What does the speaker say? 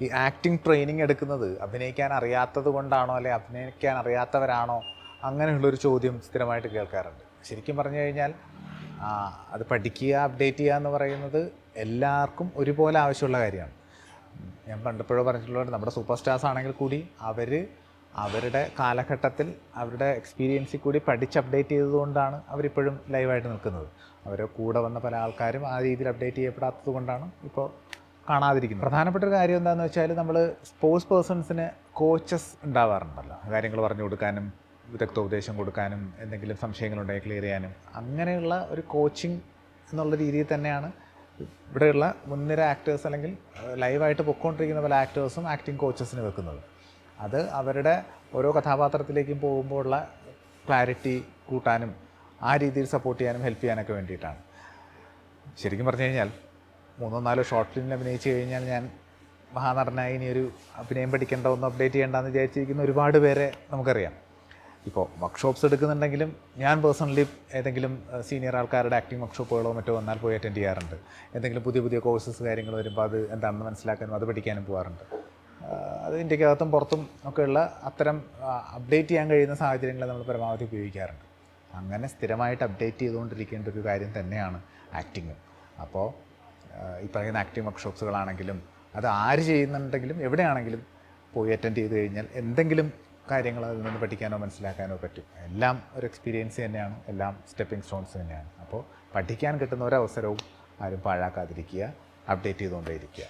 ഈ acting training എടുക്കുന്നത് അഭിനയിക്കാൻ അറിയാത്തത് കൊണ്ടാണോ അല്ലെ അഭിനയിക്കാൻ അറിയാത്തവരാണോ അങ്ങനെയുള്ളൊരു ചോദ്യം സ്ഥിരമായിട്ട് കേൾക്കാറുണ്ട്. ശരിക്കും പറഞ്ഞു കഴിഞ്ഞാൽ അത് പഠിക്കുക, അപ്ഡേറ്റ് ചെയ്യുക എന്ന് പറയുന്നത് എല്ലാവർക്കും ഒരുപോലെ ആവശ്യമുള്ള കാര്യമാണ്. ഞാൻ പണ്ടെപ്പോഴോ പറഞ്ഞിട്ടുള്ളത്, നമ്മുടെ സൂപ്പർ സ്റ്റാർസ് ആണെങ്കിൽ കൂടി അവരുടെ കാലഘട്ടത്തിൽ അവരുടെ എക്സ്പീരിയൻസിൽ കൂടി പഠിച്ച് അപ്ഡേറ്റ് ചെയ്തതുകൊണ്ടാണ് അവരിപ്പോഴും ലൈവായിട്ട് നിൽക്കുന്നത്. അവരെ കൂടെ വന്ന പല ആൾക്കാരും ആ രീതിയിൽ അപ്ഡേറ്റ് ചെയ്യപ്പെടാത്തത് കൊണ്ടാണ് ഇപ്പോൾ കാണാതിരിക്കുന്നത്. പ്രധാനപ്പെട്ട ഒരു കാര്യം എന്താണെന്ന് വെച്ചാൽ, നമ്മൾ സ്പോർട്സ് പേഴ്സൺസിന് കോച്ചസ് ഉണ്ടാവാറുണ്ടല്ലോ, കാര്യങ്ങൾ പറഞ്ഞു കൊടുക്കാനും വിദഗ്ധോപദേശം കൊടുക്കാനും എന്തെങ്കിലും സംശയങ്ങളുണ്ടെങ്കിൽ ക്ലിയർ ചെയ്യാനും. അങ്ങനെയുള്ള ഒരു കോച്ചിങ് എന്നുള്ള രീതിയിൽ തന്നെയാണ് ഇവിടെയുള്ള മുൻനിര ആക്ടേഴ്സ് അല്ലെങ്കിൽ ലൈവായിട്ട് പൊയ്ക്കൊണ്ടിരിക്കുന്ന പല ആക്ടേഴ്സും ആക്ടിങ് കോച്ചസിന് വെക്കുന്നത്. അത് അവരുടെ ഓരോ കഥാപാത്രത്തിലേക്കും പോകുമ്പോഴുള്ള ക്ലാരിറ്റി കൂട്ടാനും ആ രീതിയിൽ സപ്പോർട്ട് ചെയ്യാനും ഹെൽപ്പ് ചെയ്യാനൊക്കെ വേണ്ടിയിട്ടാണ്. ശരിക്കും പറഞ്ഞു കഴിഞ്ഞാൽ 3-4 ഷോർട്ട് ഫിലിമിൽ അഭിനയിച്ച് കഴിഞ്ഞാൽ ഞാൻ മഹാനടനായി ഇനി ഒരു അഭിനയം പഠിക്കേണ്ട, ഒന്നും അപ്ഡേറ്റ് ചെയ്യേണ്ടെന്ന് വിചാരിച്ചിരിക്കുന്ന ഒരുപാട് പേരെ നമുക്കറിയാം. ഇപ്പോൾ വർക്ക്ഷോപ്സ് എടുക്കുന്നുണ്ടെങ്കിലും ഞാൻ പേഴ്സണലി ഏതെങ്കിലും സീനിയർ ആൾക്കാരുടെ ആക്ടിങ് വർക്ക്ഷോപ്പുകളോ മറ്റോ വന്നാൽ പോയി അറ്റൻഡ് ചെയ്യാറുണ്ട്. എന്തെങ്കിലും പുതിയ കോഴ്സസ് കാര്യങ്ങൾ വരുമ്പോൾ അത് എന്താണെന്ന് മനസ്സിലാക്കാനും അത് പഠിക്കാനും പോകാറുണ്ട്. അത് ഇന്ത്യക്കകത്തും പുറത്തും ഒക്കെയുള്ള അത്തരം അപ്ഡേറ്റ് ചെയ്യാൻ കഴിയുന്ന സാഹചര്യങ്ങളെ നമ്മൾ പരമാവധി ഉപയോഗിക്കാറുണ്ട്. അങ്ങനെ സ്ഥിരമായിട്ട് അപ്ഡേറ്റ് ചെയ്തുകൊണ്ടിരിക്കേണ്ട ഒരു കാര്യം തന്നെയാണ് ആക്ടിങ്. അപ്പോൾ ഈ പറയുന്ന ആക്ടിങ് വർക്ക്ഷോപ്സുകളാണെങ്കിലും അത് ആര് ചെയ്യുന്നുണ്ടെങ്കിലും എവിടെയാണെങ്കിലും പോയി അറ്റൻഡ് ചെയ്ത് കഴിഞ്ഞാൽ എന്തെങ്കിലും കാര്യങ്ങൾ അതിൽ നിന്ന് പഠിക്കാനോ മനസ്സിലാക്കാനോ പറ്റും. എല്ലാം ഒരു എക്സ്പീരിയൻസ് തന്നെയാണ്, എല്ലാം സ്റ്റെപ്പിംഗ് സ്റ്റോൺസ് തന്നെയാണ്. അപ്പോൾ പഠിക്കാൻ കിട്ടുന്ന ഒരവസരവും ആരും പാഴാക്കാതിരിക്കുക, അപ്ഡേറ്റ് ചെയ്തുകൊണ്ടേയിരിക്കുക.